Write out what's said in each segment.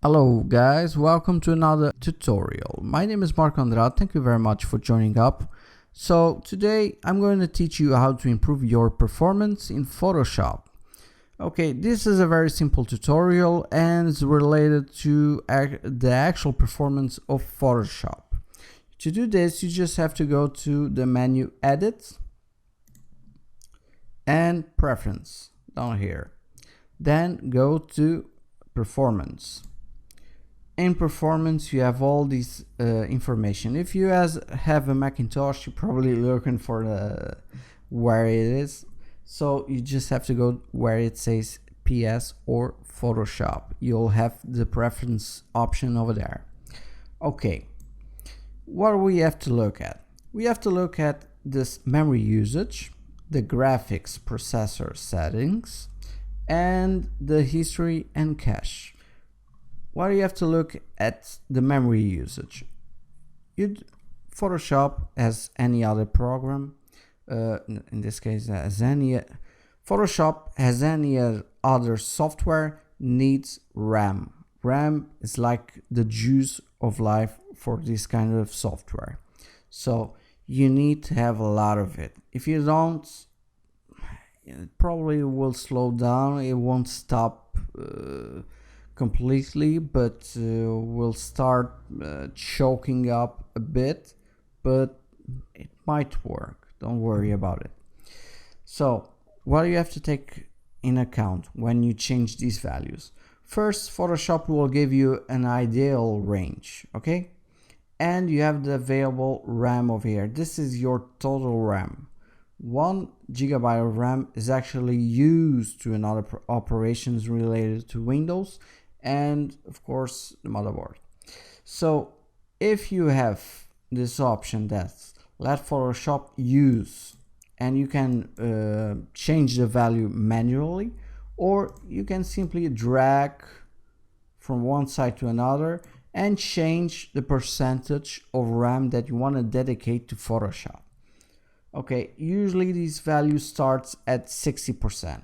Hello guys, welcome to another tutorial. My name is Marco Andrade, thank you very much for joining up. So today I'm going to teach you how to improve your performance in Photoshop. Okay, this is a very simple tutorial and it's related to the actual performance of Photoshop. To do this, you just have to go to the menu Edit and Preference down here. Then go to Performance. In performance, you have all this information. If you have a Macintosh, you're probably looking for where it is. So you just have to go where it says PS or Photoshop. You'll have the preference option over there. Okay, what do we have to look at? We have to look at this memory usage, the graphics processor settings, and the history and cache. What do you have to look at the memory usage? Photoshop, as any other program, in this case Photoshop as any other software, needs RAM. RAM is like the juice of life for this kind of software. So you need to have a lot of it. If you don't, it probably will slow down. It won't stop completely, but will start choking up a bit, but it might work. Don't worry about it. So what do you have to take in account when you change these values? First, Photoshop will give you an ideal range, okay? And you have the available RAM over here. This is your total RAM. 1 GB of RAM is actually used to another operations related to Windows and of course the motherboard. So if you have this option that let Photoshop use, and you can change the value manually, or you can simply drag from one side to another and change the percentage of RAM that you want to dedicate to Photoshop. Okay, usually these values starts at 60%.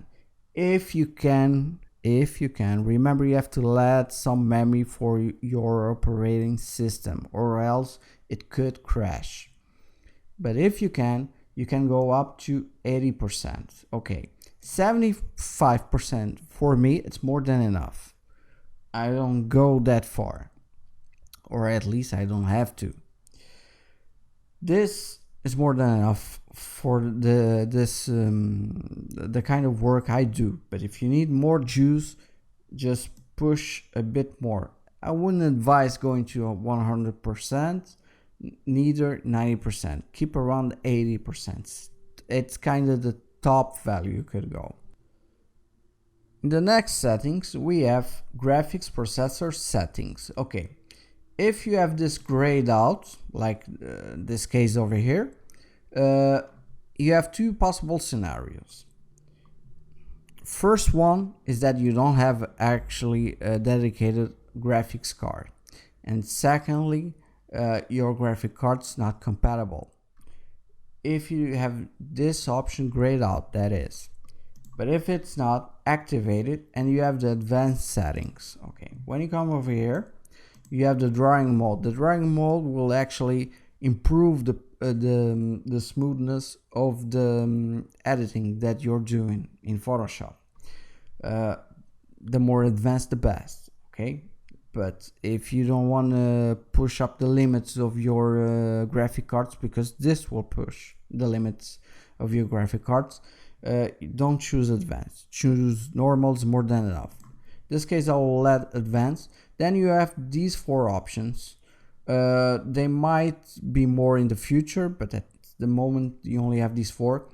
If you can, remember you have to let some memory for your operating system, or else it could crash. But if you can go up to 80%. Okay, 75% for me, it's more than enough. I don't go that far, or at least I don't have to. This is more than enough for the kind of work I do. But if you need more juice, just push a bit more. I wouldn't advise going to 100%, neither 90%. Keep around 80%. It's kind of the top value you could go. In the next settings, we have graphics processor settings. Okay, if you have this grayed out, like this case over here, you have two possible scenarios. First one is that you don't have actually a dedicated graphics card, and secondly, your graphic card's not compatible. If you have this option grayed out, that is. But if it's not, activate it and you have the advanced settings. Okay, when you come over here, you have the drawing mode. The drawing mode will actually improve the smoothness of the editing that you're doing in Photoshop. The more advanced, the best. Okay, but if you don't want to push up the limits of your graphic cards, because this will push the limits of your graphic cards, don't choose advanced. Choose normals, more than enough. In this case, I will let advanced. Then you have these four options. They might be more in the future, but at the moment you only have these four.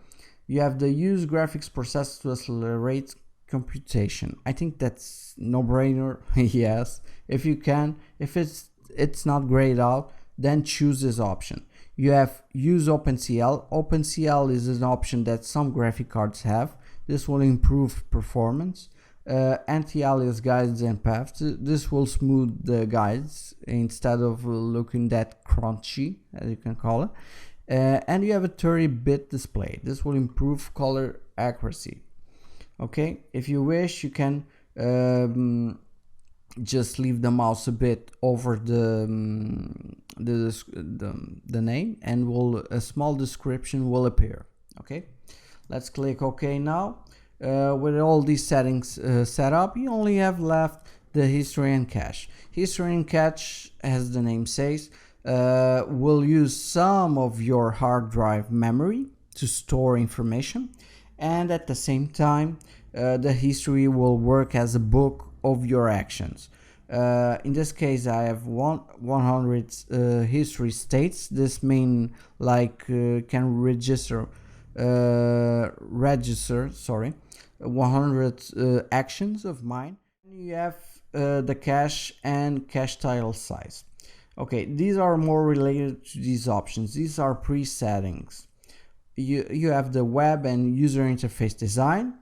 You have the use graphics processor to accelerate computation. I think that's no-brainer. Yes, if you can. If it's not grayed out, then choose this option. You have use Opencl. Opencl is an option that some graphic cards have. This will improve performance. Anti-Alias guides and paths. This will smooth the guides instead of looking that crunchy, as you can call it. And you have a 30-bit display. This will improve color accuracy. Okay, if you wish, you can just leave the mouse a bit over the name, and a small description will appear. Okay, let's click OK now. With all these settings set up, you only have left the history and cache. History and cache, as the name says, will use some of your hard drive memory to store information, and at the same time the history will work as a book of your actions. In this case, I have 100 history states. This means can register 100 actions of mine. You have the cache and cache title size. Okay, these are more related to these options. These are pre-settings. You have the web and user interface design.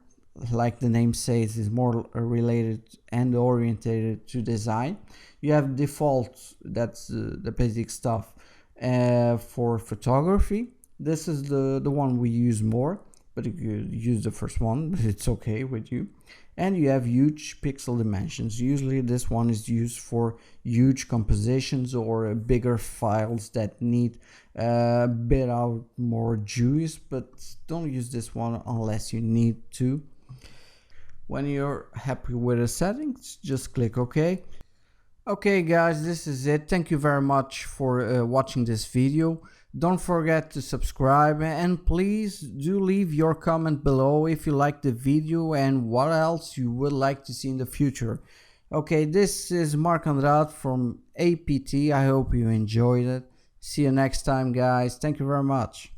Like the name says, is more related and oriented to design. You have default, that's the basic stuff for photography. This is the one we use more, but you could use the first one, but it's okay with you. And you have huge pixel dimensions. Usually this one is used for huge compositions or bigger files that need a bit out more juice, but don't use this one unless you need to. When you're happy with the settings, just click OK. Okay guys, this is it. Thank you very much for watching this video. Don't forget to subscribe, and please do leave your comment below if you liked the video and what else you would like to see in the future. Okay, this is Mark Andrade from APT. I hope you enjoyed it. See you next time guys. Thank you very much.